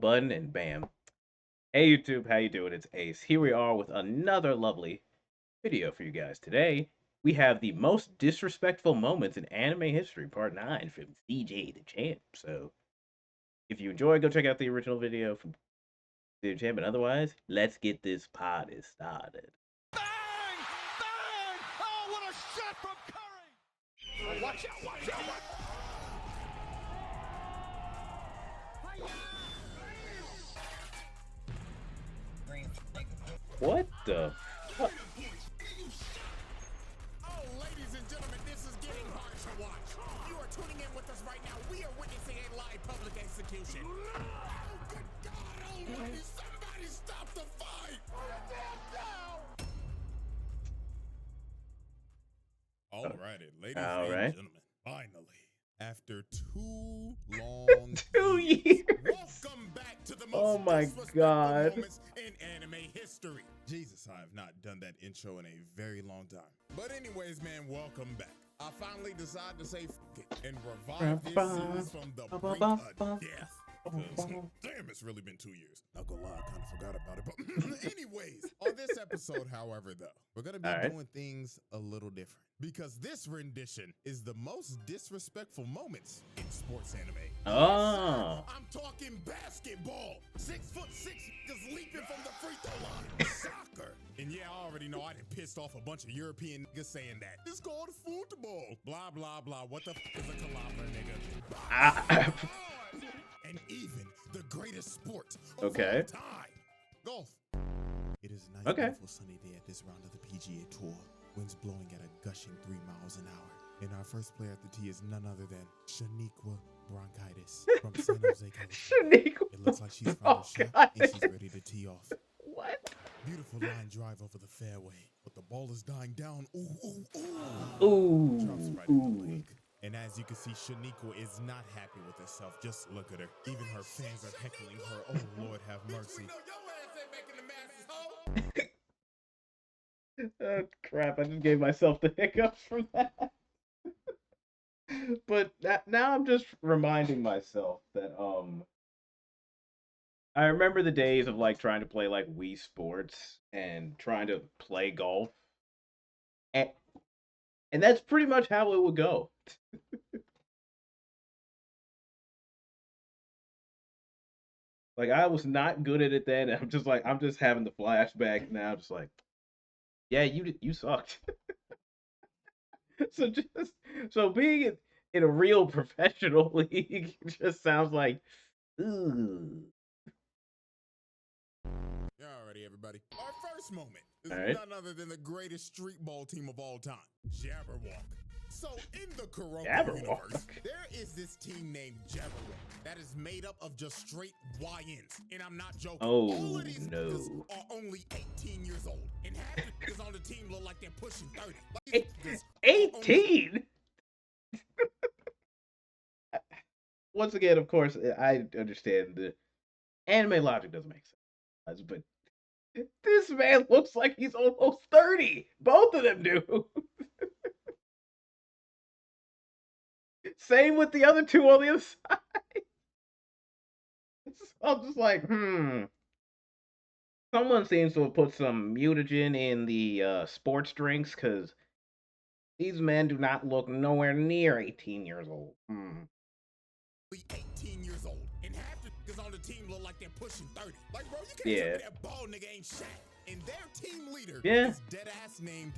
button, and bam. Hey YouTube, how you doing? It's Ace. Here we are with another lovely video for you guys. Today, we have the most disrespectful moments in anime history, part 9 from CJ DACHAMP. So, if you enjoy, go check out the original video from CJ DACHAMP, and otherwise, let's get this party started. Bang! Bang! Oh, what a shot from Curry! Oh, watch out, watch out! What the fuck? Oh, ladies and gentlemen, this is getting hard to watch. If you are tuning in with us right now, we are witnessing a live public execution. Oh, good God almighty, somebody stop the fight! Alrighty, ladies and gentlemen, finally, after too long 2 years. welcome back to the most Oh my disrespectful God. moments in anime history. Jesus, I have not done that intro in a very long time. But anyways, man, welcome back. I finally decided to say f it and revive this series from the brink of death. Damn, it's really been 2 years. Not gonna lie, I kind of forgot about it. But anyways, on this episode, however, though, we're gonna be doing things a little different. Because this rendition is the most disrespectful moments in sports anime. Oh. I'm talking basketball. 6'6" niggas leaping from the free throw line. Soccer. And yeah, I already know I done pissed off a bunch of European niggas saying that. It's called football. Blah, blah, blah. What the f is a kilometer, nigga? And even the greatest sport of all time. Golf. It is a nice, beautiful sunny day at this round of the PGA Tour. Winds blowing at a gushing 3 miles an hour. And our first player at the tee is none other than Shaniqua Bronchitis from San Jose, California. It looks like she's found a shot and she's ready to tee off. What? Beautiful line drive over the fairway, but the ball is dying down. Ooh, ooh, ooh. Ooh. Drops right in the lake. And as you can see, Shaniqua is not happy with herself. Just look at her. Even her fans are heckling her. Oh, Lord, have mercy. We know your ass ain't making the masses, ho. Oh, crap, I just gave myself the hiccups from that. But now I'm just reminding myself that I remember the days of like trying to play like Wii Sports and trying to play golf. And that's pretty much how it would go. Like I was not good at it then. I'm just having the flashback now, just like, yeah, you sucked. So being in a real professional league just sounds like, ooh. Alrighty, everybody. Our first moment is none other than the greatest street ball team of all time, Jabberwock. So in the Kuroko universe, there is this team named Jabberwock that is made up of just straight YNs. And I'm not joking. Oh, all of these niggas are only 18 years old. And half the niggas on the team look like they're pushing 30. Like 18? Once again, of course, I understand the anime logic doesn't make sense. But this man looks like he's almost 30. Both of them do. Same with the other two on the other side. So I'm just like, Someone seems to have put some mutagen in the sports drinks because these men do not look nowhere near 18 years old. 18 years old, and half the niggas on the team look like they're pushing 30. Like, bro, you can't tell me that bald nigga ain't Shaq. And their team leader is dead-ass named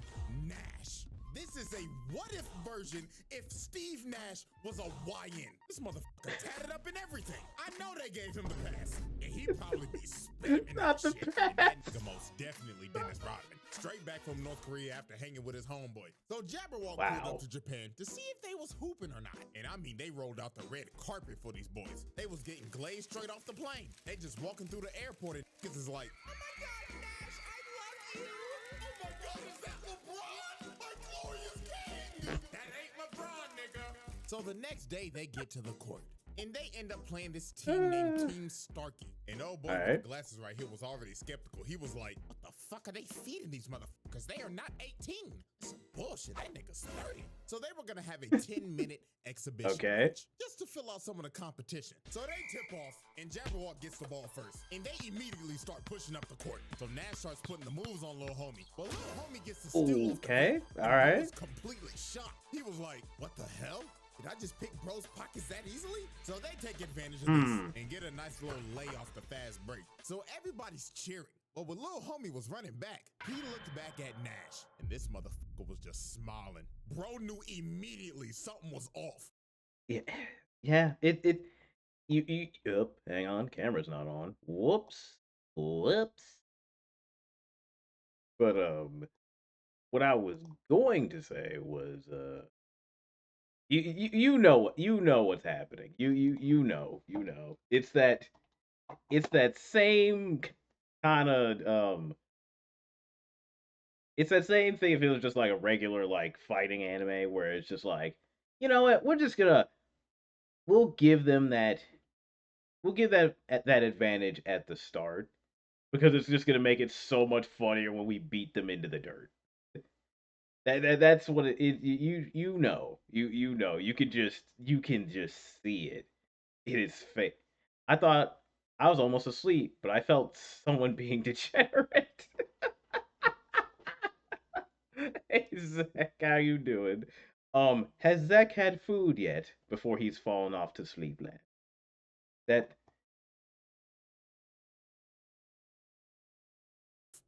Nash. This is a what-if version if Steve Nash was a YN. This motherfucker tatted up and everything. I know they gave him the pass, and he'd probably be spamming that shit. That nigga most definitely Dennis Rodman. Straight back from North Korea after hanging with his homeboy. So Jabberwock pulled up to Japan to see if they was hooping or not. And I mean, they rolled out the red carpet for these boys. They was getting glazed straight off the plane. They just walking through the airport and niggas is like, oh my God, Nash, I love you. Oh my God, is that LeBron? My glorious king. That ain't LeBron, nigga. So the next day they get to the court. and they end up playing this team named Team Starkey. And oh boy, with the glasses right here was already skeptical. He was like, what the fuck are they feeding these motherfuckers? They are not 18. That's some bullshit. That nigga's 30. So they were gonna have a 10-minute exhibition match just to fill out some of the competition. So they tip off, and Jabberwock gets the ball first, and they immediately start pushing up the court. So Nash starts putting the moves on Lil Homie. But Lil Homie gets the steal off the court. All right. He was completely shocked. He was like, what the hell? Did I just pick bro's pockets that easily? So they take advantage of this and get a nice little lay off the fast break. So everybody's cheering. But when Lil Homie was running back, he looked back at Nash, and this motherfucker was just smiling. Bro knew immediately something was off. Yeah. Hang on, camera's not on. Whoops. But what I was going to say was you know what's happening. You know. It's that same kind of it's that same thing if it was just like a regular like fighting anime where it's just like, you know what, we'll give that advantage at the start because it's just gonna make it so much funnier when we beat them into the dirt. That's what it is. You know. You can just see it. It is fake. I thought I was almost asleep, but I felt someone being degenerate. Hey Zach, how you doing? Has Zach had food yet before he's fallen off to sleep, lad? That.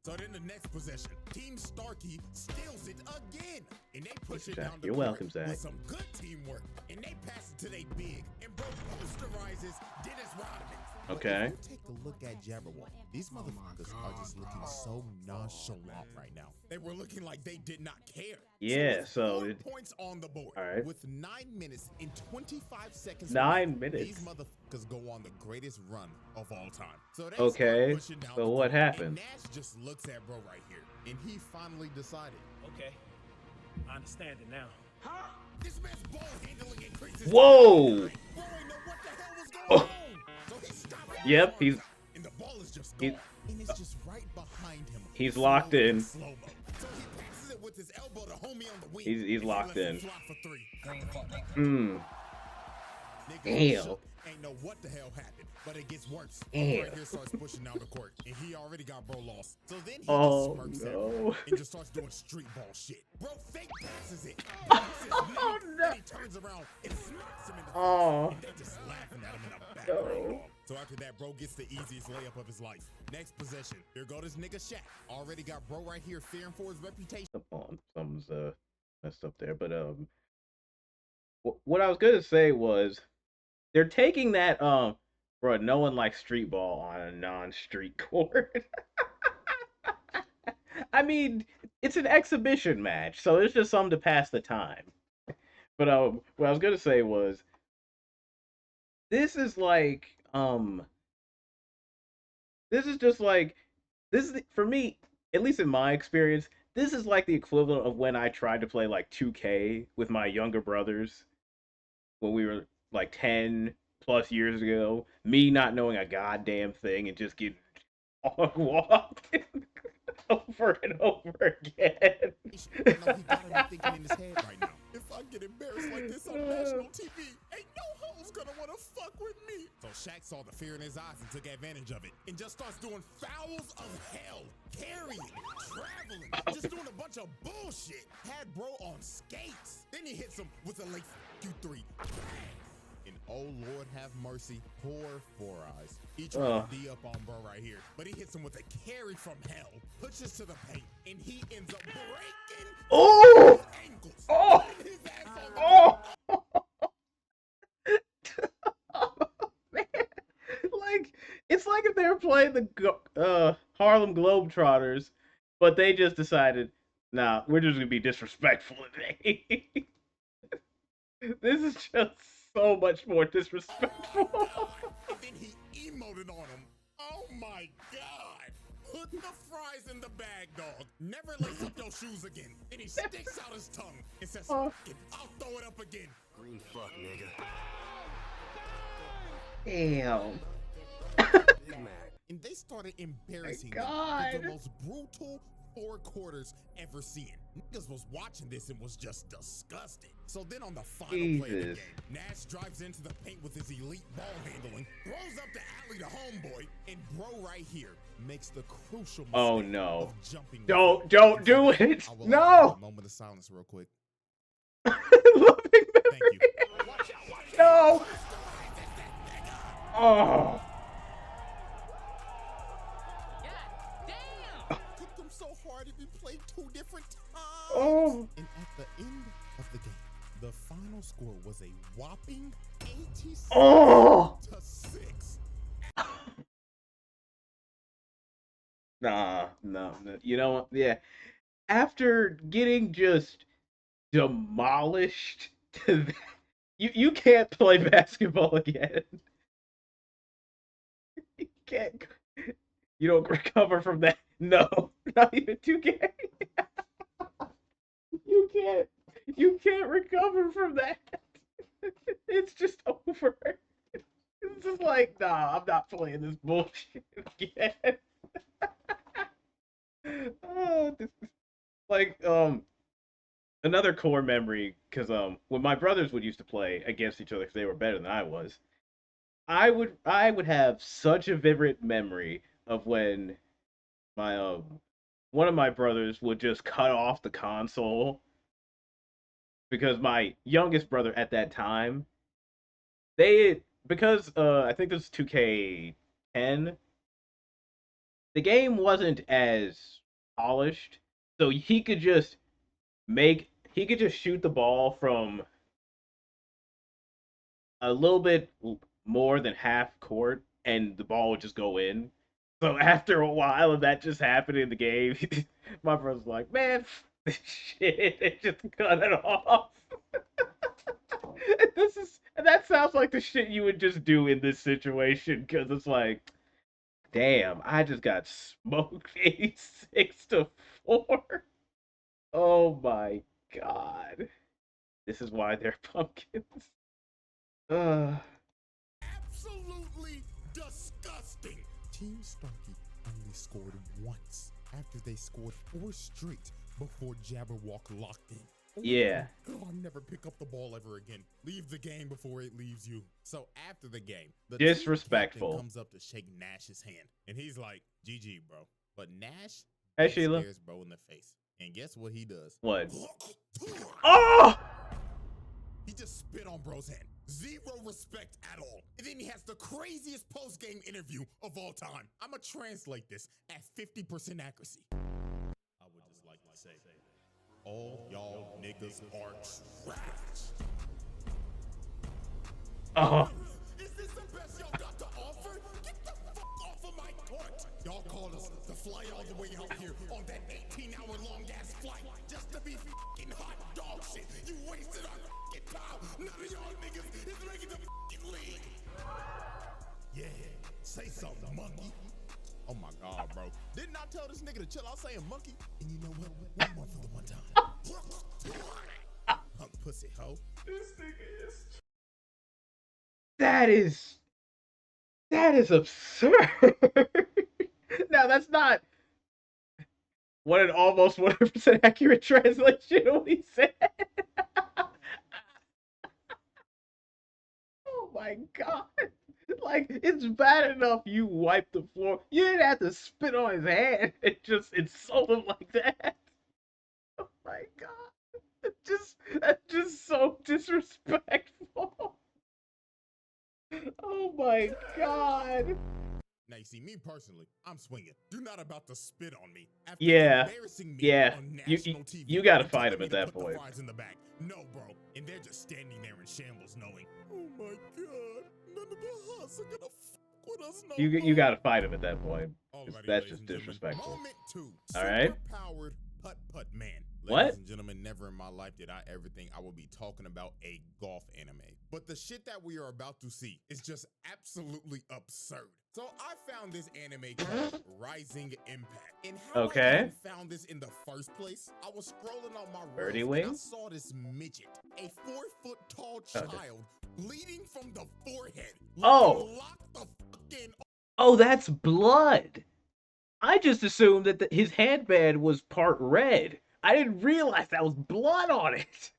So then the next possession, Team Starkey steals it again, and they push it down the You're welcome, Zach. With some good teamwork, and they pass it to they big, and bro posterizes Dennis Rodman. Okay. If you take a look at Jabberwock, these motherfuckers are just looking so nonchalant right now. They were looking like they did not care. Yeah, so 4 points on the board. All right. With 9 minutes and 25 seconds. 9 minutes. These motherfuckers go on the greatest run of all time. So they okay. So what happened? Nash just looks at bro right here, and he finally decided. Okay, I understand it now. Huh? This man's ball handling increases. Whoa! Bro ain't know what the hell was going on. So he stopped. Yep, he's. And the ball is just gone. And it's just right behind him. He's locked in. So he passes it with his elbow to homie on the wing. He's locked in. Damn. Ain't know what the hell happened, but it gets worse. Damn. Right here starts pushing down the court, and he already got bro lost. So then he just smirks at him and just starts doing street ball shit. Bro fake passes it. Oh no! And he turns around and smacks him in the face. And they just laughing at him in the background. So after that, bro gets the easiest layup of his life. Next possession. Here go this nigga Shaq. Already got bro right here fearing for his reputation. Something's messed up there, but what I was gonna say was they're taking that bro, no one likes street ball on a non-street court. I mean, it's an exhibition match, so it's just something to pass the time. But what I was gonna say was this is like this is just like for me, at least in my experience, this is like the equivalent of when I tried to play like 2K with my younger brothers when we were like 10 plus years ago, me not knowing a goddamn thing and just getting walked over and over again. He got thinking in his head right now. If I get embarrassed like this on national TV, ain't no hoes gonna wanna fuck with me. So Shaq saw the fear in his eyes and took advantage of it and just starts doing fouls of hell, carrying, traveling, just doing a bunch of bullshit. Had bro on skates. Then he hits him with a late Q3. And oh Lord have mercy, poor Four Eyes. He tried to D up on bro right here, but he hits him with a carry from hell, pushes to the paint, and he ends up breaking his ankles. His ass Man, like it's like if they were playing the Harlem Globetrotters, but they just decided, nah, we're just gonna be disrespectful today. This is just so much more disrespectful. And then he emoted on him. Oh my God. Put the fries in the bag, dog. Never lace up your shoes again. And he sticks out his tongue and says, I'll throw it up again. Green fuck, nigga. Damn. And they started embarrassing My them God. with the most brutal 4 quarters ever seen. Niggas was watching this and was just disgusted. So then on the final play of the game, Nash drives into the paint with his elite ball handling, throws up the alley to homeboy, and bro right here makes the crucial mistake of jumping. Don't do it. No. Moment of silence real quick. Loving memory. Thank you. No. Oh. Kicked him so hard it we played 2 different times. Oh. And at the end of the game, the final score was a whopping 86 to 6. No. You know what? Yeah. After getting just demolished to that, you can't play basketball again. You can't. You don't recover from that. No, not even 2K. You can't recover from that. It's just over. It's just like, nah, I'm not playing this bullshit again. Oh, this is like another core memory, because when my brothers would used to play against each other because they were better than I was, I would have such a vivid memory of when my one of my brothers would just cut off the console because my youngest brother at that time, because I think this is 2K10, the game wasn't as polished, so he could just shoot the ball from a little bit more than half court and the ball would just go in. So after a while of that just happening in the game, my brother's like, man, this shit, they just cut it off. That sounds like the shit you would just do in this situation, because it's like, damn, I just got smoked 86-4. Oh my god. This is why they're pumpkins. Absolutely disgusting. Team Starkey only scored once after they scored 4 straight before Jabberwock locked in. Yeah. I'll never pick up the ball ever again. Leave the game before it leaves you. So after the game, the disrespectful comes up to shake Nash's hand, and he's like, "GG, bro." But Nash stares bro in the face, and guess what he does? What? Oh! He just spit on bro's hand. 0 respect at all. And then he has the craziest post-game interview of all time. I'ma translate this at 50% accuracy. I would just like to say, all y'all niggas are trash. Is this the best y'all got to offer? Get the fuck off of my court. Y'all called us to fly all the way out here on that 18-hour long ass flight just to be fucking hot dog shit. You wasted our fucking time. None of y'all niggas is making the fucking league. Yeah, say something, monkey. Oh my god, bro. Didn't I tell this nigga to chill out saying monkey? And you know what? One more for the one time. Punk pussy hoe. This nigga is. That is absurd. Now that's not what an almost 100% accurate translation of what he said. Oh my god. Like, it's bad enough you wiped the floor. You didn't have to spit on his hand and just insult him like that. Oh my god. That's just so disrespectful. Oh my god. Now you see, me personally, I'm swinging. You're not about to spit on me after embarrassing me on national TV. You gotta fight him at that point. In the back. No, bro. And they're just standing there in shambles knowing, oh my god, none of the Huss are gonna fuck with us no more. You gotta fight him at that point. Alrighty, That's just disrespectful. Moment 2. Alright. Superpowered putt-putt man. What? Ladies and gentlemen, never in my life did I ever think I would be talking about a golf anime. But the shit that we are about to see is just absolutely absurd. So I found this anime called Rising Impact. And how I even found this in the first place, I was scrolling on my Reddit and I saw this midget, a 4-foot tall child bleeding from the forehead. Oh. Oh, that's blood. I just assumed that his headband was part red. I didn't realize that was blood on it.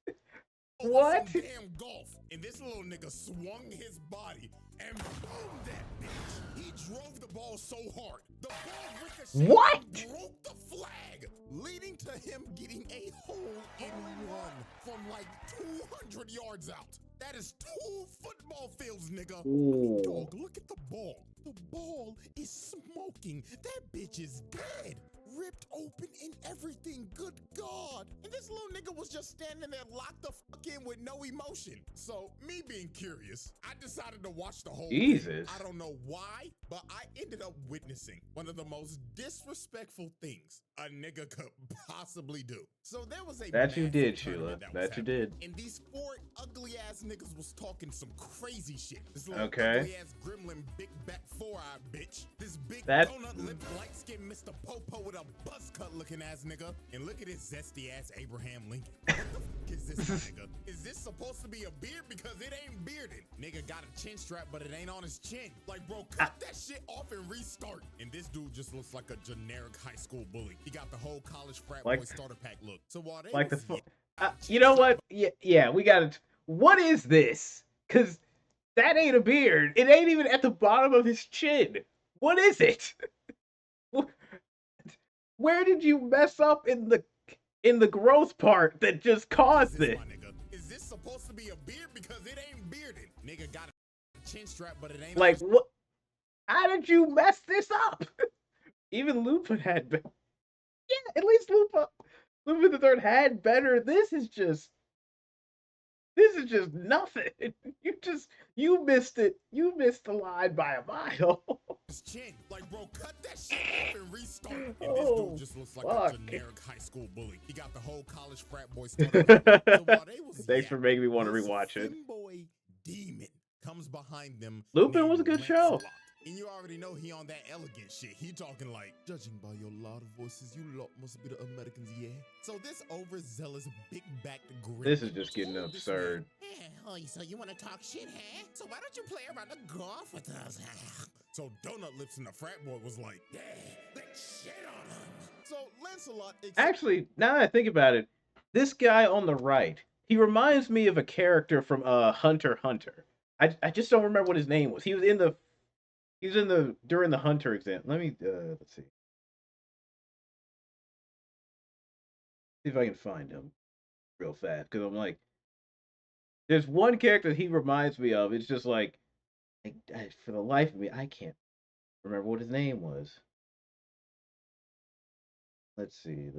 What? Some damn golf, and this little nigga swung his body and boom that bitch. He drove the ball so hard, the ball ricocheted and broke the flag, leading to him getting a hole-in-one from like 200 yards out. That is 2 football fields, nigga. Ooh. Dog, look at the ball. The ball is smoking. That bitch is dead. Ripped open and everything. Good God. And this little nigga was just standing there locked the fuck in with no emotion. So, me being curious, I decided to watch the whole thing. I don't know why, but I ended up witnessing one of the most disrespectful things a nigga could possibly do. So there was a that you did, Sheila. That you did. And these 4 ugly ass niggas was talking some crazy shit. This little ugly ass gremlin, big back 4-eye bitch. This big donut lipped light skinned Mr. Popo with a buzz cut looking ass nigga. And look at this zesty ass Abraham Lincoln. What the fuck is this nigga? Is this supposed to be a beard? Because it ain't bearded. Nigga got a chin strap, but it ain't on his chin. Like, bro, cut that shit off and restart. And this dude just looks like a generic high school bully. He got the whole college frat boy starter pack look. So while they you know what? Yeah, we got it. What is this? Because that ain't a beard. It ain't even at the bottom of his chin. What is it? Where did you mess up in the growth part that just caused this? Is this supposed to be a beard? Because it ain't bearded. Nigga got a chin strap, but it ain't. Like, what? How did you mess this up? Even Lupin had better. Yeah, at least Lupin the Third had better. This is just nothing. You missed it. You missed the line by a mile. Chin. Like, bro, cut that shit off and restart. And this dude just looks like a generic high school bully. He got the whole college frat boy starter. So while they was Thanks for making me want to rewatch it. Boy demon comes behind them. Lupin was a good show. And you already know he on that elegant shit. He talking like, judging by your loud voices, you lot must be the Americans, yeah. So this overzealous, big-backed grin. This is just getting absurd. Oh, so you want to talk shit, huh? So why don't you play around the golf with us? So Donut Lips and the frat boy was like, yeah, let's shit on him. So Lancelot... Actually, now that I think about it, this guy on the right, he reminds me of a character from Hunter x Hunter. I just don't remember what his name was. He was in the during the Hunter exam. Let me let's see. See if I can find him real fast, because I'm like, there's one character he reminds me of. It's just like, for the life of me, I can't remember what his name was. Let's see.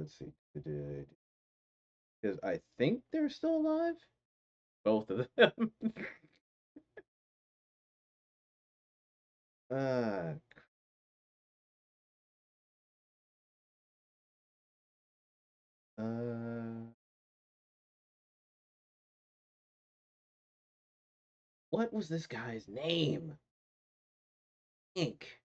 Because I think they're still alive. Both of them. What was this guy's name? Ink.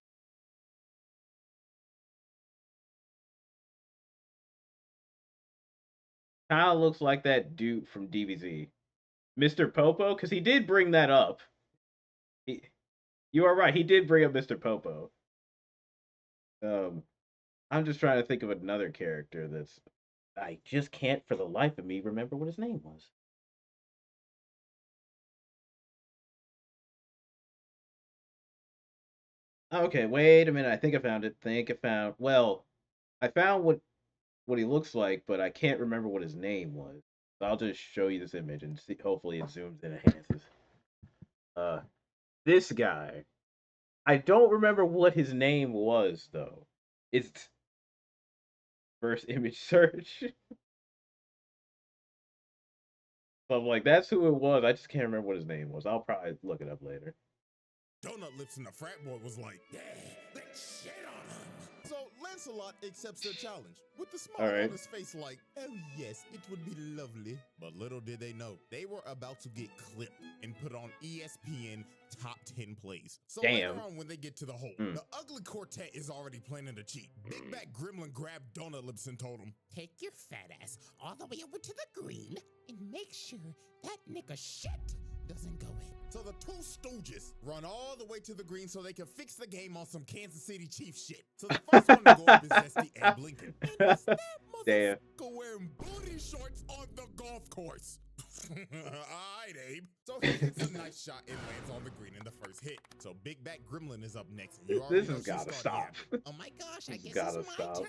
Kind of looks like that dude from DBZ, Mr. Popo, because he did bring that up. You are right. He did bring up Mr. Popo. I'm just trying to think of another character that's... I just can't, for the life of me, remember what his name was. Okay, wait a minute. I think I found it. Well, I found what he looks like, but I can't remember what his name was. So I'll just show you this image and see. Hopefully, it zooms and enhances. This guy. I don't remember what his name was, though. It's first image search. So I'm like, that's who it was. I just can't remember what his name was. I'll probably look it up later. Donut Lips and the frat boy was like, yeah, let's shit on him. So Lancelot accepts their challenge with the smile on his face like, oh yes, it would be lovely. But little did they know, they were about to get clipped and put on ESPN top 10 plays. So later on when they get to the hole, the ugly quartet is already planning to cheat. Big Back Gremlin grabbed Donut Lips and told him, take your fat ass all the way over to the green and make sure that nigga shit doesn't go in. So the two stooges run all the way to the green so they can fix the game on some Kansas City Chiefs shit. So the first one to go up is Zesty and Blinken. And it's that motherfucker wearing booty shorts on the golf course. Alright, Abe. So he hits a nice shot and lands on the green in the first hit. So Big Back Gremlin is up next. And you this has gotta stop. Oh my gosh, I guess it's my turn.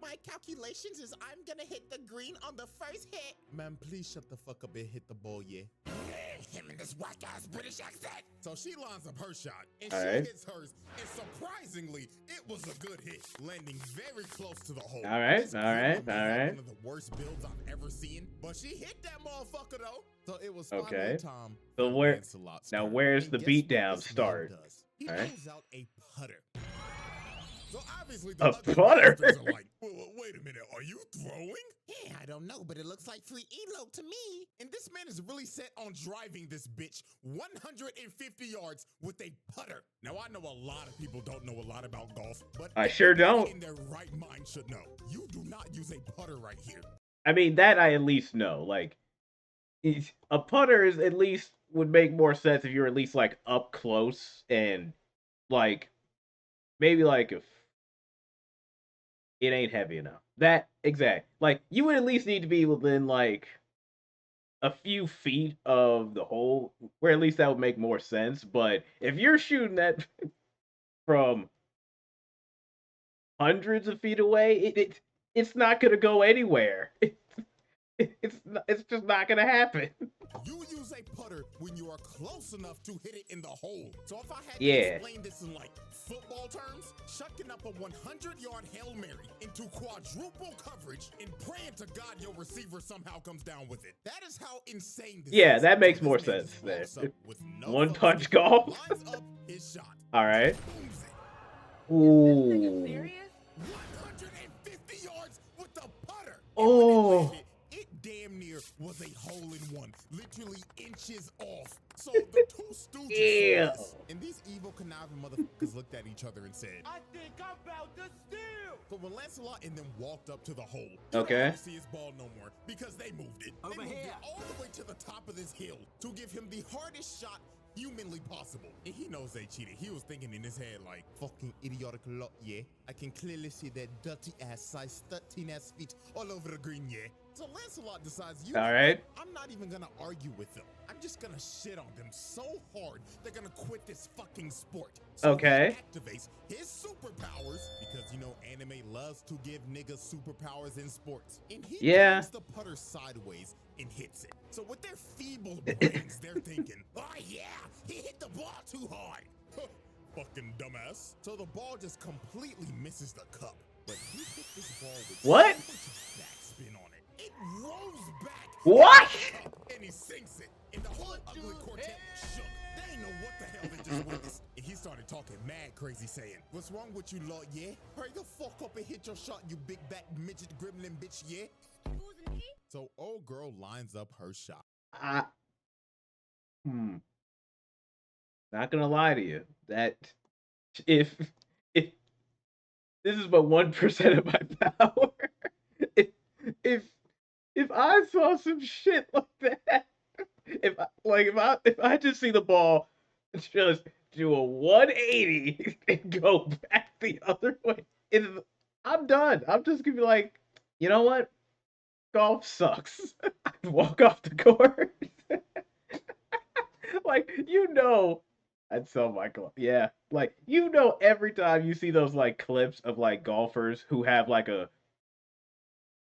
My calculations is I'm gonna hit the green on the first hit. Man, please shut the fuck up and hit the ball, yeah. Him and this white guy's British accent. So she lines up her shot, and she hits hers, and surprisingly, it was a good hit, landing very close to the hole. All right. One of the worst builds I've ever seen, but she hit that motherfucker though. So it was okay. Time. So where's the beatdown start? He pulls out a putter. So obviously the putter. Are like, wait a minute, are you throwing? Yeah, I don't know, but it looks like free elo to me. And this man is really set on driving this bitch 150 yards with a putter. Now I know a lot of people don't know a lot about golf, but I sure don't. In their right mind should know. You do not use a putter right here. I mean, that I at least know. Like, a putter is at least would make more sense if you're at least like up close and like maybe like if it ain't heavy enough. That exact. Like you would at least need to be within like a few feet of the hole, where at least that would make more sense. But if you're shooting that from hundreds of feet away, it's not gonna go anywhere. It's just not gonna happen. You use a putter when you are close enough to hit it in the hole. So if I had to explain this in like football terms, chucking up a 100-yard Hail Mary into quadruple coverage and praying to God your receiver somehow comes down with it. That is how insane this is. That makes more sense there. One punch golf. Lines up his shot. All right. Ooh. 150 yards with the putter. Oh. Damn near was a hole-in-one, literally inches off. So the two stooges and these evil conniving motherfuckers looked at each other and said, I think I'm about to steal. But when Lancelot and them walked up to the hole, you don't see his ball no more because they moved it. They moved it all the way to the top of this hill to give him the hardest shot humanly possible. And he knows they cheated. He was thinking in his head like, fucking idiotic lot, yeah. I can clearly see that dirty ass size 13 ass feet all over the green, yeah. So Lancelot decides, I'm not even gonna argue with them. I'm just gonna shit on them so hard they're gonna quit this fucking sport. So he activates his superpowers because you know anime loves to give niggas superpowers in sports. And he turns the putter sideways and hits it. So with their feeble brains, they're thinking, oh yeah, he hit the ball too hard. Fucking dumbass. So the ball just completely misses the cup. But he hit this ball with backspin on it. It rolls back. What? And he sinks it. And the whole ugly quartet shook. They ain't know what the hell they just witnessed. And he started talking mad crazy, saying, what's wrong with you, Lord, yeah? Hurry the fuck up and hit your shot, you big back midget gremlin bitch, yeah? So old girl lines up her shot. Not gonna lie to you. That if this is but 1% of my power. If I saw some shit like that, if I just see the ball just do a 180 and go back the other way, I'm done. I'm just gonna be like, you know what? Golf sucks. I'd walk off the course. Like, I'd sell my club. Yeah. Like, every time you see those like clips of like golfers who have like the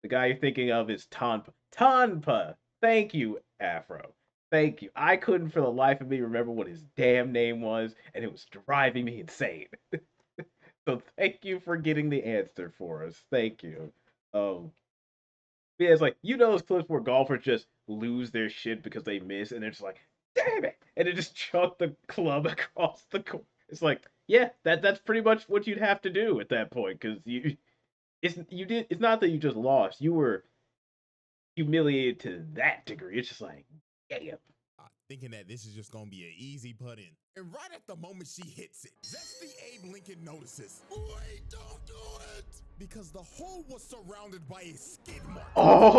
guy you're thinking of is Tanpa. Thank you, Afro. Thank you. I couldn't for the life of me remember what his damn name was, and it was driving me insane. So thank you for getting the answer for us. Thank you. Yeah, it's like, those clips where golfers just lose their shit because they miss, and they're just like, damn it! And they just chuck the club across the course. It's like, yeah, that's pretty much what you'd have to do at that point, because it's not that you just lost, you were humiliated to that degree. It's just like, damn. thinking that this is just gonna be an easy put in. And right at the moment she hits it, Zesty Abe Lincoln notices, wait, don't do it! Because the hole was surrounded by a skid mark,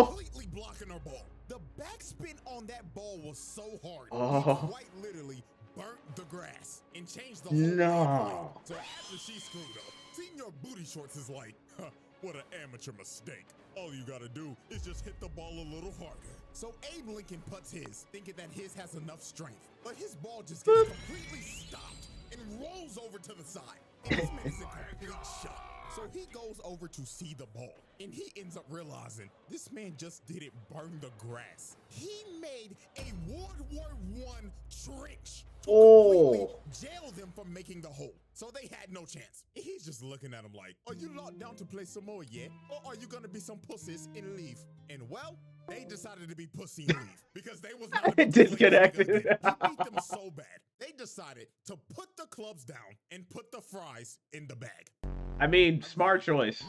completely blocking her ball. The backspin on that ball was so hard, it quite literally burnt the grass and changed the whole play. So after she screwed up, Senior Booty Shorts is like, huh, what an amateur mistake. All you gotta do is just hit the ball a little harder. So Abe Lincoln puts his, thinking that his has enough strength, but his ball just gets completely stopped and rolls over to the side. And this man is in complete shock. So he goes over to see the ball, and he ends up realizing this man just didn't burn the grass. He made a World War I trench to completely jail them from making the hole. So they had no chance. And he's just looking at him like, are you locked down to play some more yet? Or are you gonna be some pussies and leave? And well, they decided to be pussy and leave because they was not disconnected. He beat them so bad. They decided to put the clubs down and put the fries in the bag. I mean, smart choice.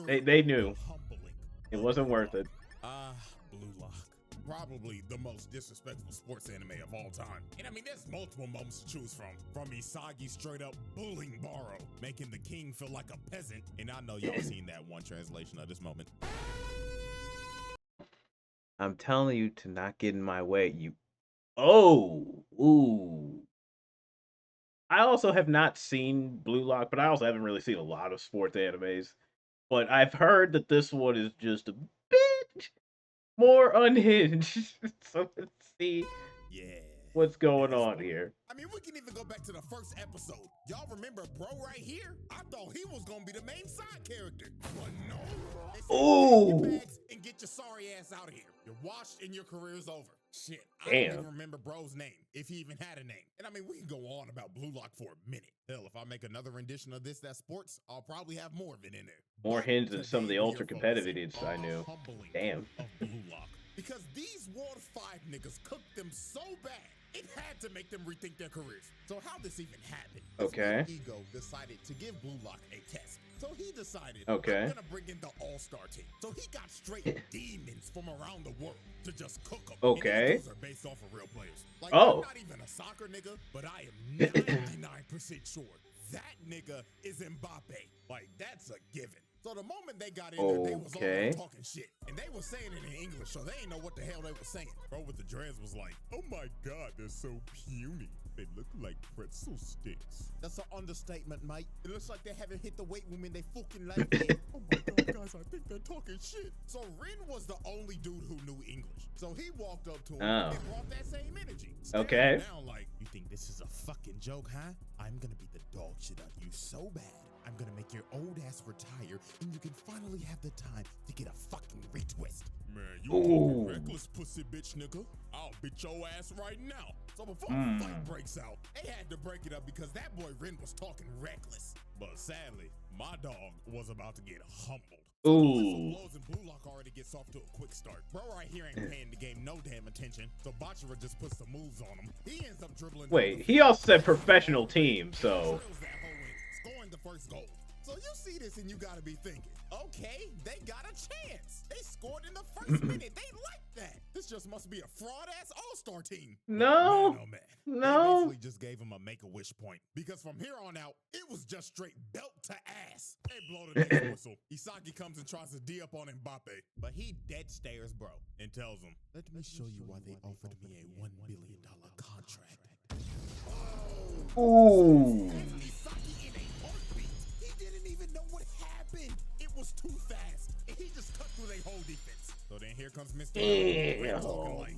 They knew it wasn't worth it. Blue Lock. Probably the most disrespectful sports anime of all time. And I mean, there's multiple moments to choose from. From Isagi straight up bullying Baro, making the king feel like a peasant. And I know y'all seen that one translation of this moment. I'm telling you to not get in my way. Ooh. I also have not seen Blue Lock, but I also haven't really seen a lot of sports animes. But I've heard that this one is just a bit more unhinged. So let's see what's going on here. I mean, we can even go back to the first episode. Y'all remember bro right here? I thought he was gonna be the main side character. But no. They said, pack your bags and get your sorry ass out of here. You're washed and your career's over. Shit, I don't even remember bro's name, if he even had a name. And I mean, we can go on about Blue Lock for a minute. Hell, if I make another rendition of this that's sports, I'll probably have more of it in there. More hints than some of the ultra competitive idiots I knew. Damn. Of Blue Lock. Because these World 5 niggas cooked them so bad, it had to make them rethink their careers. So how this even happened? Okay. Ego decided to give Blue Lock a test. So he decided, okay, I'm gonna bring in the all-star team. So he got straight demons from around the world to just cook them. Okay. And those are based off of real players. Like, I'm not even a soccer nigga, but I am 99% sure that nigga is Mbappe. Like, that's a given. So the moment they got in there, they was all talking shit. And they were saying it in English, so they didn't know what the hell they were saying. Bro with the dreads was like, oh my God, they're so puny. They look like pretzel sticks. That's an understatement, mate. It looks like they haven't hit the weight room in their fucking life yet. Oh my God, guys, I think they're talking shit. So Rin was the only dude who knew English. So he walked up to him and brought that same energy. Okay. Down like, you think this is a fucking joke, huh? I'm gonna beat the dog shit out of you so bad. I'm gonna make your old ass retire, and you can finally have the time to get a fucking retwist. Man, you talking reckless pussy bitch nigga. I'll beat your ass right now. So before the fight breaks out, they had to break it up because that boy Rin was talking reckless. But sadly, my dog was about to get humbled. Blows and Blue Lock already gets off to a quick start. Bro right here ain't paying the game no damn attention, so Bachira just puts some moves on him. He ends up dribbling. Wait, he also said professional team, so. Scoring the first goal. So you see this and you gotta be thinking, okay, they got a chance. They scored in the first minute. They like that. This just must be a fraud-ass all-star team. No. Man, oh man. No. They basically just gave him a make-a-wish point. Because from here on out, it was just straight belt to ass. They blow the next whistle. Isagi comes and tries to D up on Mbappe. But he dead stares bro and tells him, let me show you why they offered me a $1 billion contract. Ooh. He didn't even know what happened. It was too fast. And he just cut through their whole defense. So then here comes Mr. talking like,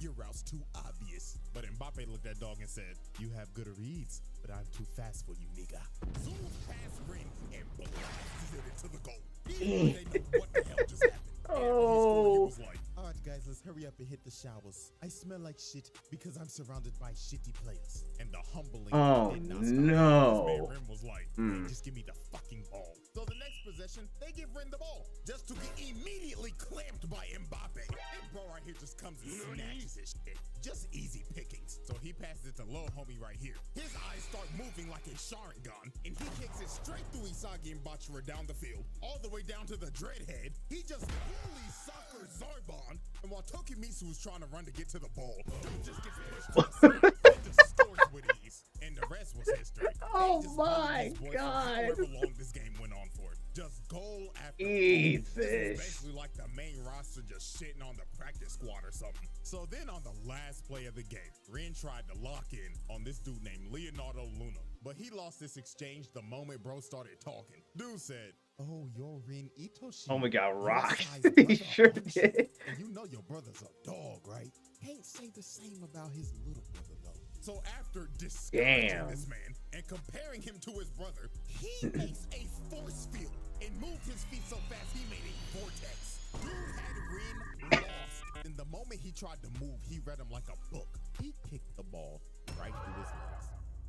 your route's too obvious. But Mbappe looked at dog and said, you have good reads, but I'm too fast for you, nigga. Zooms past Ring and blasted it to the goal. They know what the hell just happened. He was like, all right, guys, let's hurry up and hit the showers. I smell like shit because I'm surrounded by shitty players. And the humbling no. Rim was like, just give me the fucking ball. So the next possession possession, they give Ren the ball, just to get immediately clamped by Mbappe. And bro right here just comes and snatches his shit. Just easy pickings. So he passes it to little homie right here. His eyes start moving like a Sharingan, and he kicks it straight through Isagi and Bachira down the field, all the way down to the Dreadhead. He just fully soccer Zarbon, and while Tokimitsu was trying to run to get to the ball, dude just gets pushed to the side and just scores with ease. And the rest was history. Oh my God. However long this game went on for. Just goal after Jesus. goal. This was basically like the main roster just shitting on the practice squad or something. So then on the last play of the game, Ren tried to lock in on this dude named Leonardo Luna. But he lost this exchange the moment bro started talking. Dude said, "Oh, you're Ren Itoshi." Oh my God, rock. He He sure did. And you know your brother's a dog, right? Can't say the same about his little brother though. So after discouraging this man and comparing him to his brother, he makes a force field and moved his feet so fast he made a vortex. Dude had Ren lost. And the moment he tried to move, he read him like a book. He kicked the ball right through his legs.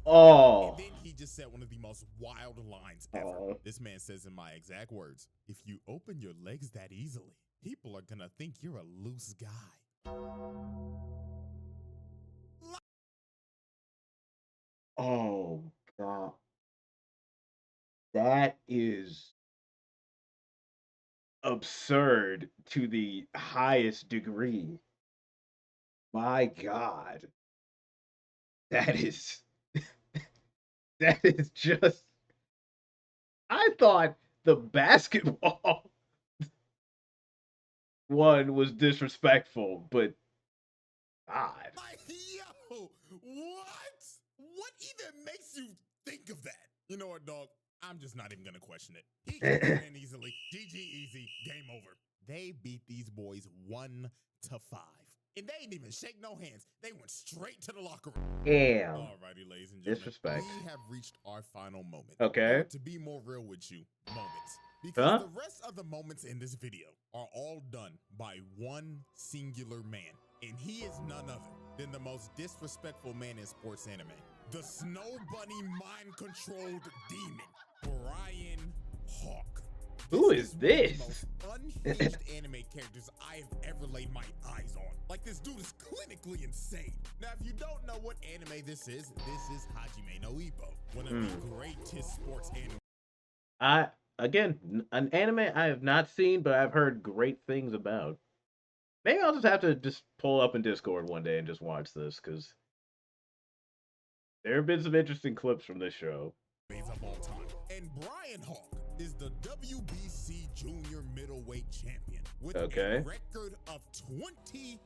Oh. And then he just said one of the most wild lines ever. This man says in my exact words, "If you open your legs that easily, people are gonna think you're a loose guy." Oh God. That is absurd to the highest degree. My God. That is that is just I thought the basketball one was disrespectful, but God. Like, yo, what? What even makes you think of that? You know what, dog? I'm just not even gonna question it. He can get in easily. GG easy. Game over. They beat these boys 1-5. And they didn't even shake no hands. They went straight to the locker room. Damn. Alrighty, ladies and gentlemen. Disrespect. We have reached our final moment. Okay. Or, to be more real with you, moments. Because the rest of the moments in this video are all done by one singular man. And he is none other than the most disrespectful man in sports anime. The Snow Bunny mind-controlled demon, Brian Hawk. Who is this? One of the most unhinged anime characters I have ever laid my eyes on. Like, this dude is clinically insane. Now, if you don't know what anime this is Hajime no Ippo, one of the greatest sports anime. Again, an anime I have not seen, but I've heard great things about. Maybe I'll just have to just pull up in Discord one day and just watch this, because there have been some interesting clips from this show. Of all time. And Brian Hawk is the WBC Junior Middleweight Champion with a record of 20-0.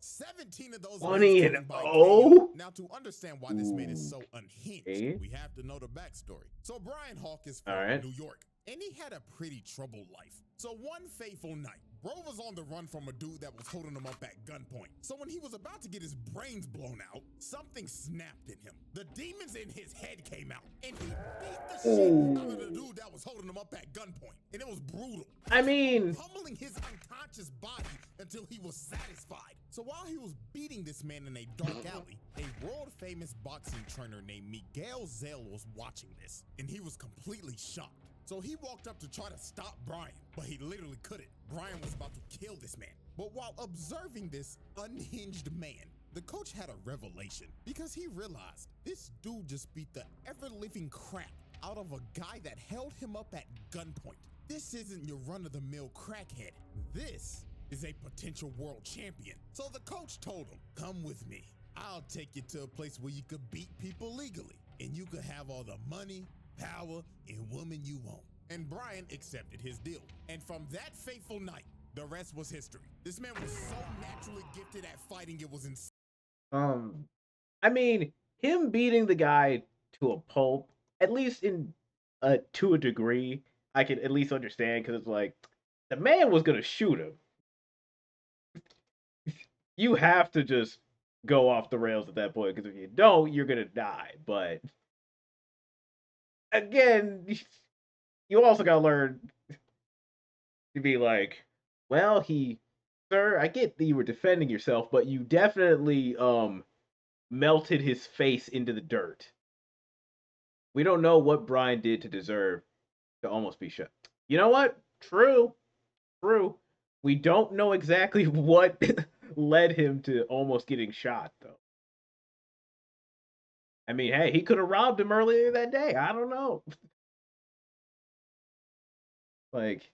17 of those 20-0. Now, to understand why this man is so unhinged, we have to know the backstory. So Brian Hawk is from New York, and he had a pretty troubled life. So one fateful night, bro was on the run from a dude that was holding him up at gunpoint. So when he was about to get his brains blown out, something snapped in him. The demons in his head came out, and he beat the shit out of the dude that was holding him up at gunpoint. And it was brutal. I mean, pummeling his unconscious body until he was satisfied. So while he was beating this man in a dark alley, a world-famous boxing trainer named Miguel Zell was watching this, and he was completely shocked. So he walked up to try to stop Brian, but he literally couldn't. Brian was about to kill this man. But while observing this unhinged man, the coach had a revelation, because he realized this dude just beat the ever-living crap out of a guy that held him up at gunpoint. This isn't your run-of-the-mill crackhead. This is a potential world champion. So the coach told him, "Come with me. I'll take you to a place where you could beat people legally, and you could have all the money, power, and woman you want." And Brian accepted his deal. And from that fateful night, the rest was history. This man was so naturally gifted at fighting, it was insane. I mean, him beating the guy to a pulp, at least to a degree, I can at least understand, because it's like, the man was gonna shoot him. You have to just go off the rails at that point, because if you don't, you're gonna die. But again, you also gotta learn to be like, well, sir, I get that you were defending yourself, but you definitely melted his face into the dirt. We don't know what Brian did to deserve to almost be shot. You know what? True. True. We don't know exactly what led him to almost getting shot, though. I mean, hey, he could have robbed him earlier that day. I don't know. Like,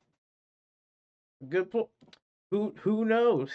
good point. Who knows?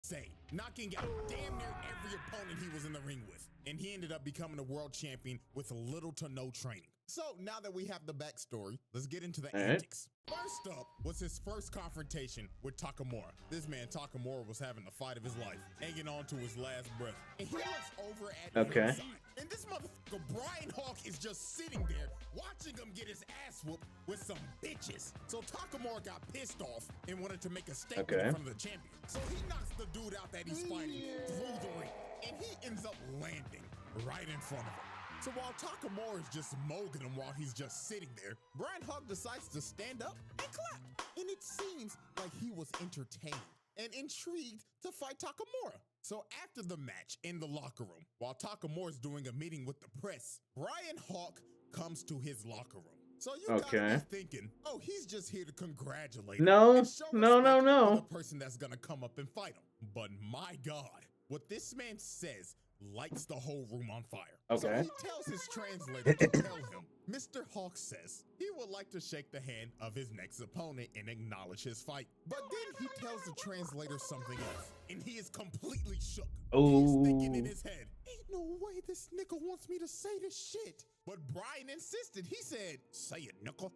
Say, knocking out damn near every opponent he was in the ring with. And he ended up becoming a world champion with little to no training. So now that we have the backstory, let's get into the antics. First up was his first confrontation with Takamura. This man Takamura was having the fight of his life, hanging on to his last breath. And he looks over at his side. And this motherfucker Brian Hawk is just sitting there watching him get his ass whooped with some bitches. So Takamura got pissed off and wanted to make a statement in front of the champion. So he knocks the dude out that he's fighting through the ring. And he ends up landing right in front of him. So while Takamura is just molding him while he's just sitting there, Brian Hawk decides to stand up and clap. And it seems like he was entertained and intrigued to fight Takamura. So after the match in the locker room, while Takamura is doing a meeting with the press, Brian Hawk comes to his locker room. So you gotta be thinking, oh, he's just here to congratulate him. No. The person that's gonna come up and fight him. But my God, what this man says lights the whole room on fire. So he tells his translator to tell him, Mr. Hawk says he would like to shake the hand of his next opponent and acknowledge his fight. But then he tells the translator something else, and he is completely shook. He's thinking in his head, ain't no way this nigga wants me to say this shit. But Brian insisted. He said, say it, nigga.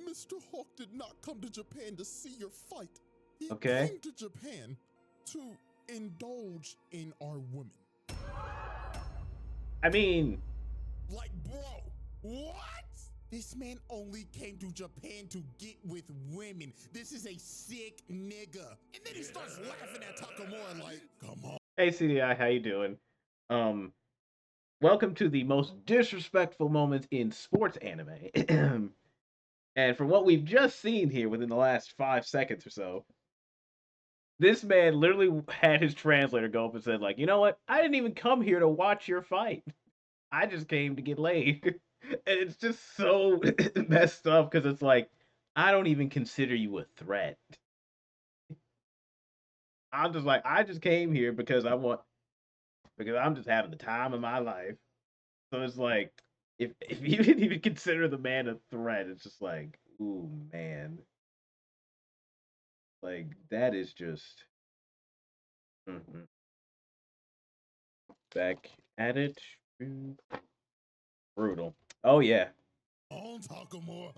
Mr. Hawk did not come to Japan to see your fight. He came to Japan to indulge in our women. I mean, like, bro, what? This man only came to Japan to get with women. This is a sick nigga. And then he starts laughing at Takamura like, come on. Hey CDI, how you doing? Welcome to the most disrespectful moments in sports anime. And from what we've just seen here within the last 5 seconds or so, this man literally had his translator go up and said, like, you know what? I didn't even come here to watch your fight. I just came to get laid. And it's just so messed up because it's like, I don't even consider you a threat. I'm just like, I just came here because I'm just having the time of my life. So it's like, if you didn't even consider the man a threat, it's just like, ooh, man. Like, that is just back at it. Brutal. Oh, yeah. On Takamura,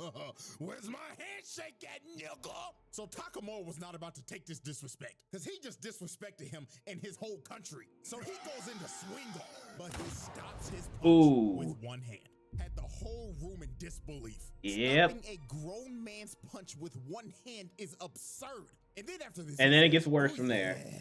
where's my handshake at, nigga? So Takamura was not about to take this disrespect, because he just disrespected him and his whole country. So he goes into swing off, but he stops his punch with one hand. Had the whole room in disbelief. Stopping a grown man's punch with one hand is absurd. And then after this, and then it gets worse from there. Yeah,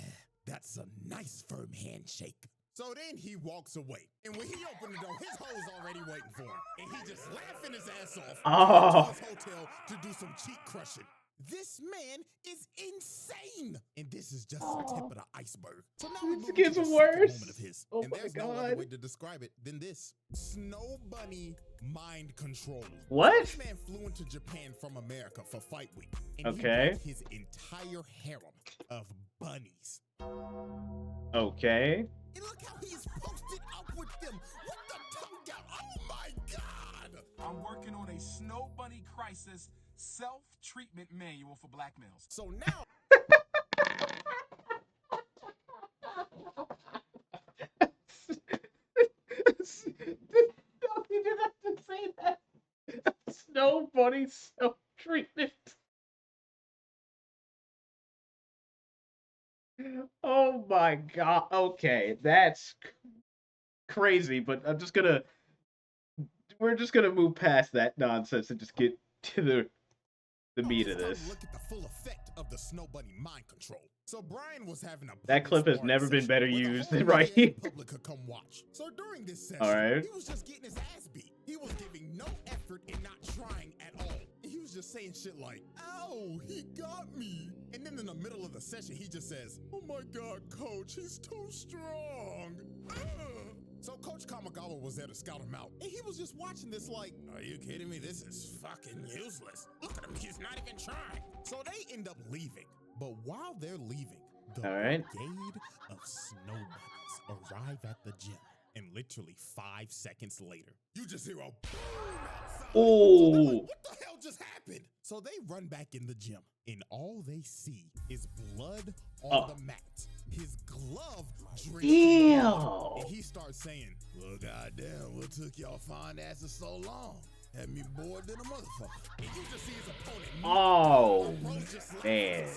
that's a nice firm handshake. So then he walks away. And when he opened the door, his hoe's already waiting for him. And he just laughing his ass off to his hotel to do some cheek crushing. This man is insane. And this is just the tip of the iceberg. So now it gets worse. Moment of his. Oh and there's no other way to describe it than this. Snow bunny mind control. What? This man flew into Japan from America for fight week. And he brought his entire harem of bunnies. Okay. And look how he's posted up with them. What the tongue out? Oh my God! I'm working on a snow bunny crisis self-treatment manual for black males. So now. No, you didn't have to say that. Snow bunny self-treatment. Oh my God. Okay, that's crazy, but we're just gonna move past that nonsense and just get to the meat of this. Look at the full effect of the snow bunny mind control. So Brian was having a that clip has never been better used than right here. Public could come watch. So during this session, he was just getting his ass beat. He was giving no effort and not trying at all. He was just saying shit like, ow, he got me. And then in the middle of the session, he just says, oh my God, coach, he's too strong. So Coach Kamagawa was there to scout him out, and he was just watching this like, are you kidding me? This is fucking useless. Look at him, he's not even trying. So they end up leaving. But while they're leaving, the brigade of snow bunnies arrive at the gym. And literally 5 seconds later, you just hear a boom outside. Oh, so like, what the hell just happened? So they run back in the gym, and all they see is blood on the mat. His glove drenched in blood. And he starts saying, well, goddamn, what took y'all fine asses so long? Had me bored than a motherfucker. And you just see his opponent. Oh, man.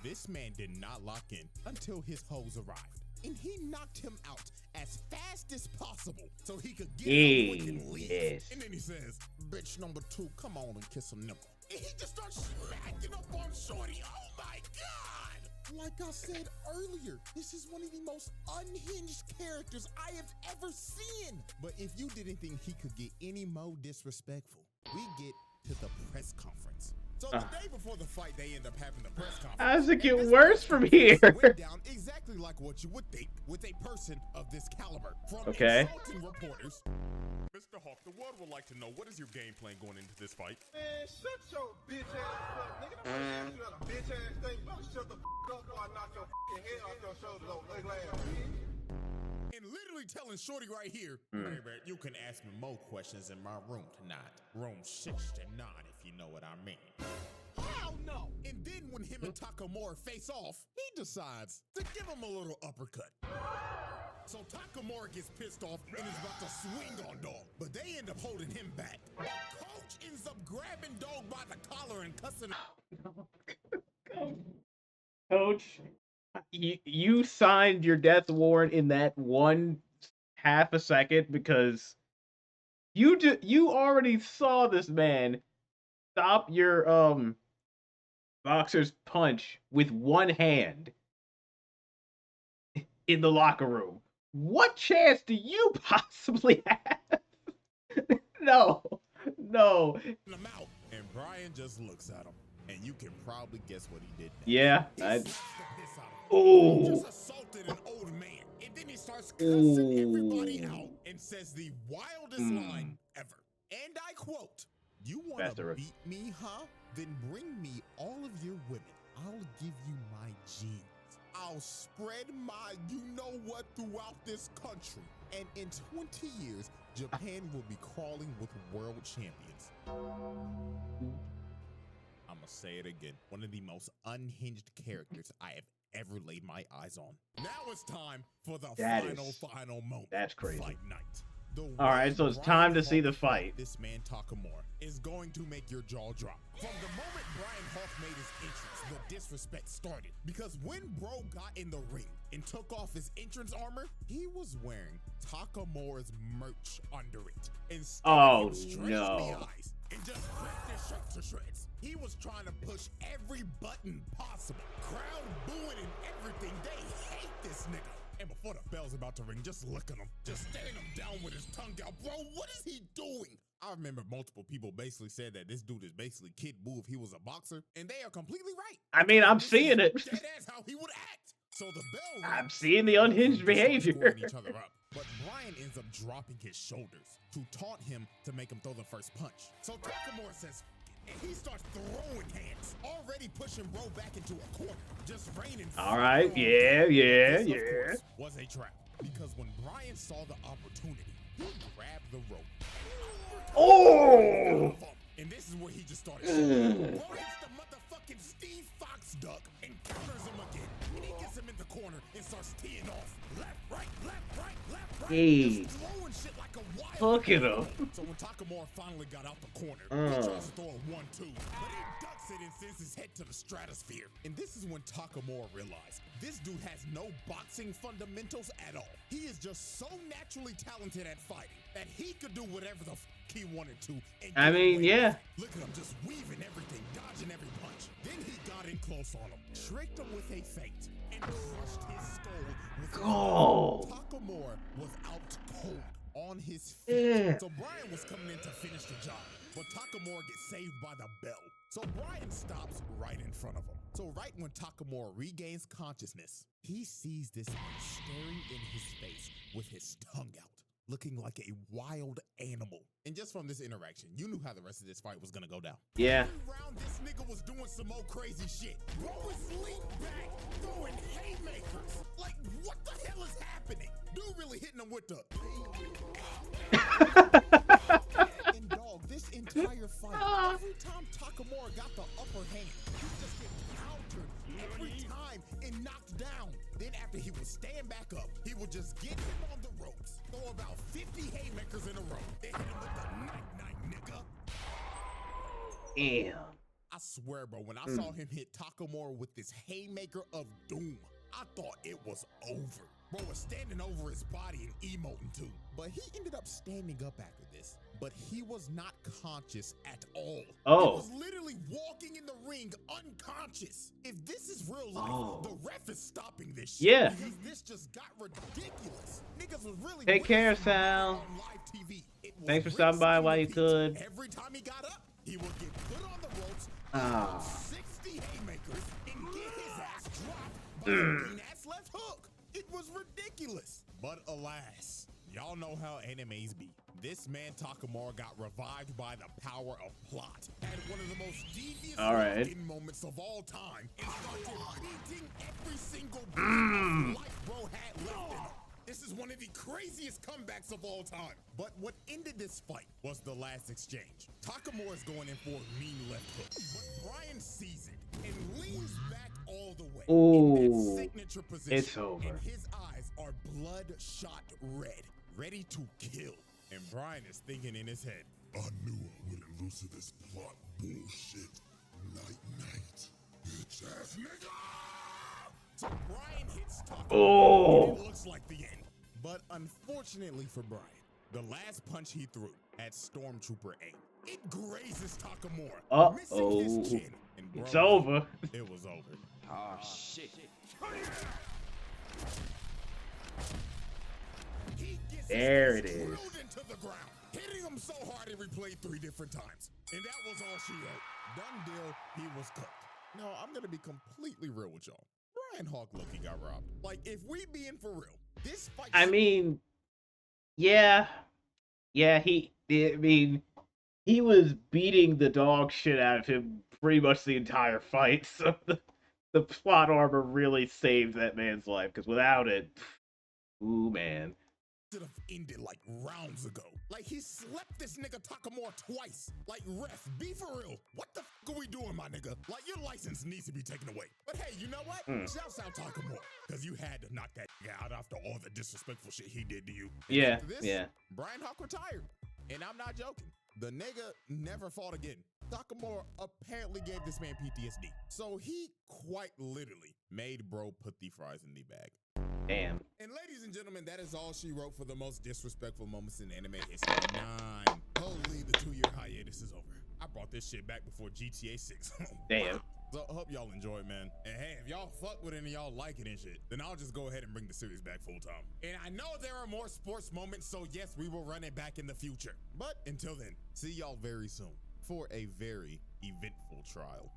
This man did not lock in until his hose arrived. And he knocked him out as fast as possible so he could get out quick and leave. And then he says, bitch number 2, come on and kiss a nipple. And he just starts smacking up on Shorty. Oh my God! Like I said earlier, this is one of the most unhinged characters I have ever seen. But if you didn't think he could get any more disrespectful, we get to the press conference. So the day before the fight, they end up having the press conference. How does it get worse from here? Went down exactly like what you would think with a person of this caliber. From insulting reporters. Mr. Hawk, the world would like to know, what is your game plan going into this fight? Man, shut your bitch ass up, nigga. I'm you a bitch ass thing. You better shut the up or I knock your head off your shoulders, old ugly ass bitch. And literally telling Shorty right here, baby, you can ask me more questions in my room tonight. Room 69, if you know what I mean. Hell no! And then when him and Takamura face off, he decides to give him a little uppercut. So Takamura gets pissed off and is about to swing on Dog, but they end up holding him back. Coach ends up grabbing Dog by the collar and cussing him. Coach, you signed your death warrant in that 1/2 a second because you already saw this man stop your boxer's punch with one hand in the locker room. What chance do you possibly have? No. Him out, and Brian just looks at him, and you can probably guess what he did next. Yeah. He just assaulted an old man, and then he starts cussing everybody out and says the wildest line ever. And I quote, "You want to beat me, huh? Then bring me all of your women. I'll give you my genes. I'll spread my you-know-what throughout this country. And in 20 years, Japan will be crawling with world champions." I'm going to say it again. One of the most unhinged characters I have ever laid my eyes on. Now it's time for the final moment. That's crazy. Fight night. All right, so it's time to see the fight. This man Takamura is going to make your jaw drop. From the moment Brian Hawk made his entrance, the disrespect started. Because when bro got in the ring and took off his entrance armor, he was wearing Takamura's merch under it. And straight in the eyes and just ripped his shirt to shreds. He was trying to push every button possible. Crowd booing and everything. They hate this nigga. And before the bell's about to ring, just look at him. Just staring him down with his tongue out. Bro, what is he doing? I remember multiple people basically said that this dude is basically Kid Buu if he was a boxer. And they are completely right. I mean, I'm seeing it. That's how he would act. So the bell I'm seeing the unhinged behavior. Each other up. But Brian ends up dropping his shoulders to taunt him to make him throw the first punch. So Takamura says, and he starts throwing hands, already pushing Bro back into a corner, just raining. All right, yeah. Was a trap because when Brian saw the opportunity, he grabbed the rope. Oh! And this is where he just started. Bro hits the motherfucking Steve Fox duck and counters him again. And he gets him in the corner and starts teeing off. Left, right. Hey. Just throwing shit like a wild. Look at him. So when Takamura finally got out the corner, he tries to throw a 1-2, but he ducks it and sends his head to the stratosphere. And this is when Takamura realized this dude has no boxing fundamentals at all. He is just so naturally talented at fighting that he could do whatever the he wanted to. And I mean, yeah. Look at him just weaving everything, dodging every punch. Then he got in close on him, tricked him with a feint, and crushed his skull with Takamura was out cold on his feet. So Brian was coming in to finish the job, but Takamura gets saved by the bell. So Bryan stops right in front of him. So right when Takamura regains consciousness, he sees this man staring in his face with his tongue out, looking like a wild animal. And just from this interaction, you knew how the rest of this fight was gonna go down. Yeah. Every round, this nigga was doing some more crazy shit. Bro was leaning back, throwing haymakers. Like, what the hell is happening? Dude really hitting him with the... And dog, this entire fight, every time Takamura got the upper hand, he just get countered every time and knocked down. Then after he would stand back up, he would just get him on the ropes, throw about 50 haymakers in a row, and hit him with the night-night, nigga. Damn. I swear, bro, when I saw him hit Takamura with this haymaker of doom, I thought it was over. Bro was standing over his body and emoting too. But he ended up standing up after this. But he was not conscious at all. Oh. He was literally walking in the ring unconscious. If this is real life, the ref is stopping this shit. Yeah. Because this just got ridiculous. Niggas was really Take care, witnessing Sal. on live TV. It was Thanks for stopping by while you could. Every time he got up, he would get put on the ropes, 60 haymakers, and get his ass dropped by a ass left hook. It was ridiculous. But alas, y'all know how animes be. This man Takamura got revived by the power of plot. Had one of the most devious fucking moments of all time. And started beating every single bit of life bro had left in him. This is one of the craziest comebacks of all time. But what ended this fight was the last exchange. Takamura is going in for a mean left hook. But Bryan sees it and leans back all the way. Ooh, in that signature position. it's over. And his eyes are bloodshot red, ready to kill. And Bryan is thinking in his head, I knew I wouldn't lose to this plot bullshit. Night-night. Bitch ass nigga! So Bryan hits Takamura, and it looks like the end. But unfortunately for Bryan, the last punch he threw had Stormtrooper aim. It grazes Takamura, missing his chin. And bro, it's over. It was over. Oh, shit. There it is. Into the ground, hitting him so hard it replayed 3 different times. And that was all she wrote. Done deal, he was cooked. No, I'm gonna be completely real with y'all. Bryan Hawk Loki got robbed. Like, if we being for real, this fight... I mean, yeah, he was beating the dog shit out of him pretty much the entire fight, so the plot armor really saved that man's life, because without it, ooh, man. Should have ended like rounds ago. Like, he slept this nigga Takamura twice. Like, ref, be for real. What the fuck are we doing, my nigga? Like, your license needs to be taken away. But hey, you know what? Shouts out Takamura, because you had to knock that nigga out after all the disrespectful shit he did to you. And after this, Bryan Hawk retired. And I'm not joking. The nigga never fought again. Takamura apparently gave this man PTSD. So he quite literally made bro put the fries in the bag. Damn. And ladies and gentlemen, that is all she wrote for the most disrespectful moments in anime history. 9. Holy, the 2-year hiatus is over. I brought this shit back before GTA 6. Damn. Wow. So I hope y'all enjoy it, man. And hey, if y'all fuck with it and y'all like it and shit, then I'll just go ahead and bring the series back full time. And I know there are more sports moments, so yes, we will run it back in the future. But until then, see y'all very soon for a very eventful trial.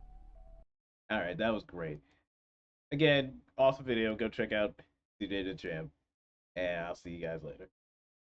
All right, that was great. Again, awesome video. Go check out CJ DACHAMP, and I'll see you guys later.